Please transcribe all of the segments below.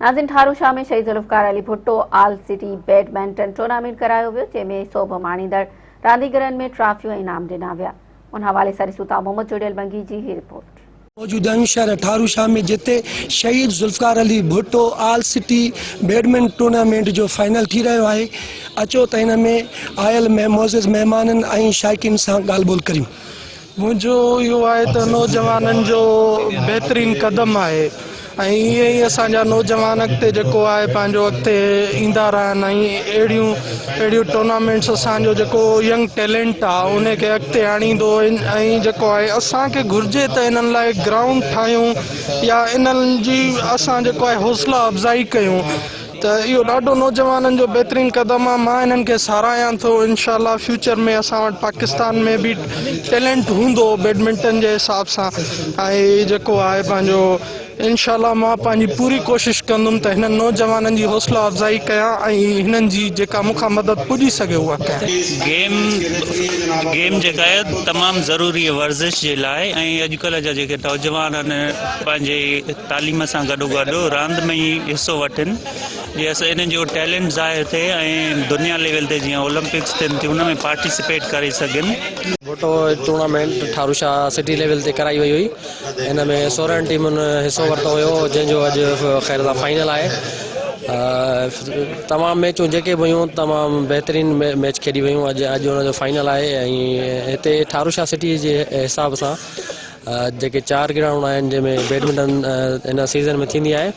नाज़िन ठारू शाह में शहीद ज़ुल्फ़िकार अली भुट्टो आल सिटी बैडमिंटन टूर्नामेंट करायो वियो, जंहिंमें सोभ माणींदड़ रांदीगरनि में ट्रॉफियूं इनाम ॾिना विया। उन हवाले सां ॾिसूं था मोहम्मद जुड़ियल बंगी जी ही रिपोर्ट। मौजूदा शहर ठारू शाह में जिते शहीद ज़ुल्फ़िकार अली भुट्टो आल सिटी बैडमिंटन टूर्नामेंट जो फाइनल थी रहियो आहे। अचो त हिन में आयल मोज़िज़ महिमाननि ऐं शाइक़िन सां ॻाल्हि ॿोल करियूं। मुझो इहो आहे त नौजवाननि जो बेहतरीन कदम आहे ऐं ईअं ई असांजा नौजवान अॻिते जेको आहे पंहिंजो अॻिते ईंदा रहनि ऐं अहिड़ियूं टूर्नामेंट्स असांजो जेको यंग टैलेंट आहे उनखे अॻिते आणींदो ऐं जेको आहे असांखे घुरिजे त इन्हनि लाइ ग्राउंड ठाहियूं या इन्हनि जी असां जेको आहे हौसला अफ़ज़ाई कयूं। त इहो ॾाढो नौजवाननि जो बहितरीन क़दम आहे। मां इन्हनि खे साराहियां थो। इंशाअल्लाह फ्यूचर में असां वटि पाकिस्तान में बि टैलेंट हूंदो बैडमिंटन जे हिसाब सां ऐं जेको आहे पंहिंजो इंशाअल्लाह मां पंहिंजी पूरी कोशिश कंदुमि त हिननि नौजवाननि जी हौसला अफ़ज़ाई कयां ऐं हिननि जी जेका मूंखां मदद पुॼी सघे उहा कयां। गेम जेका आहे तमामु ज़रूरी आहे वर्ज़िश जे लाइ ऐं अॼुकल्ह जा जेके नौजवान आहिनि पंहिंजे तालीम सां गॾोगॾु रांदि में ई हिसो वठनि जीअं असां इन्हनि जो टैलेंट ज़ाहिर थिए ऐं दुनिया लेवल ते जीअं ओलंपिक्स थियनि थियूं उन में पार्टिसिपेट करे सघनि। भुट्टो टूर्नामेंट ठारू शाह सिटी लेवल ते कराई वई हुई। हिन में 16 टीमुनि हिसो वरितो हुयो, जंहिंजो अॼु ख़ैर फाइनल आहे। तमामु मैचूं जेके बि हुयूं तमामु बहितरीन मैच खेॾी वयूं। अॼु हुनजो फाइनल आहे ऐं हिते ठारू शाह सिटी जे हिसाब सां जेके 4 ग्राउंड आहिनि जंहिंमें बैडमिंटन इन सीज़न में थींदी आहे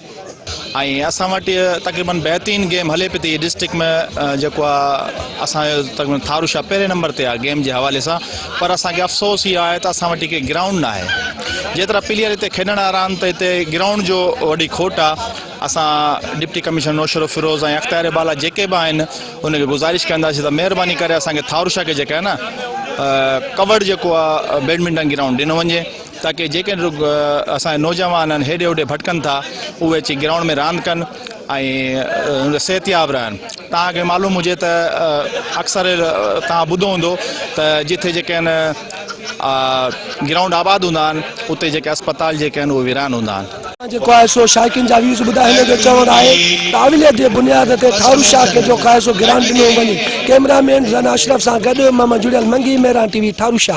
ऐं असां वटि तक़रीबन बहितरीन गेम हले पई थी डिस्ट्रिक्ट में जेको आहे असांजो तक़रीबन ठारू शाह पहिरें नंबर ते आहे गेम जे हवाले सां। पर असांखे अफ़सोस इहो आहे त असां वटि के ग्राउंड न आहे। जेतिरा प्लेयर हिते खेॾण वारा आहिनि त हिते ग्राउंड जो वॾी खोट आहे। असां डिप्टी कमिश्नर नौशरो फिरोज़ ऐं अख़्तियार बाला जेके बि आहिनि उनखे गुज़ारिश कंदासीं त महिरबानी करे असांखे ठारू शाह खे जेका आहे न कवर्ड जेको आहे बैडमिंटन ग्राउंड ॾिनो वञे ताकी जेके असांजे नौजवान आहिनि हेॾे होॾे भटकनि था उहे अची ग्राउंड में रांदि कनि ऐं सिहतयाब रहनि। तव्हांखे मालूम हुजे त अक्सर तव्हां ॿुधो हूंदो त जिथे जेके आहिनि ग्राउंड आबाद हूंदा आहिनि उते जेके अस्पताल जेके आहिनि उहे वीरान हूंदा आहिनि। जेको आहे सो शाइक़िन जा व्यूज़ ॿुधाए हिन जो चवणु आहे त अविलियत जे बुनियाद ते ठारू शाह खे जेको आहे सो ग्राउंड ॾिनो वञे। कैमरामैन ज़ना अशरफ सां गॾु मोहम्मद जुड़ियल मंगी मेहरान टीवी ठारू शाह।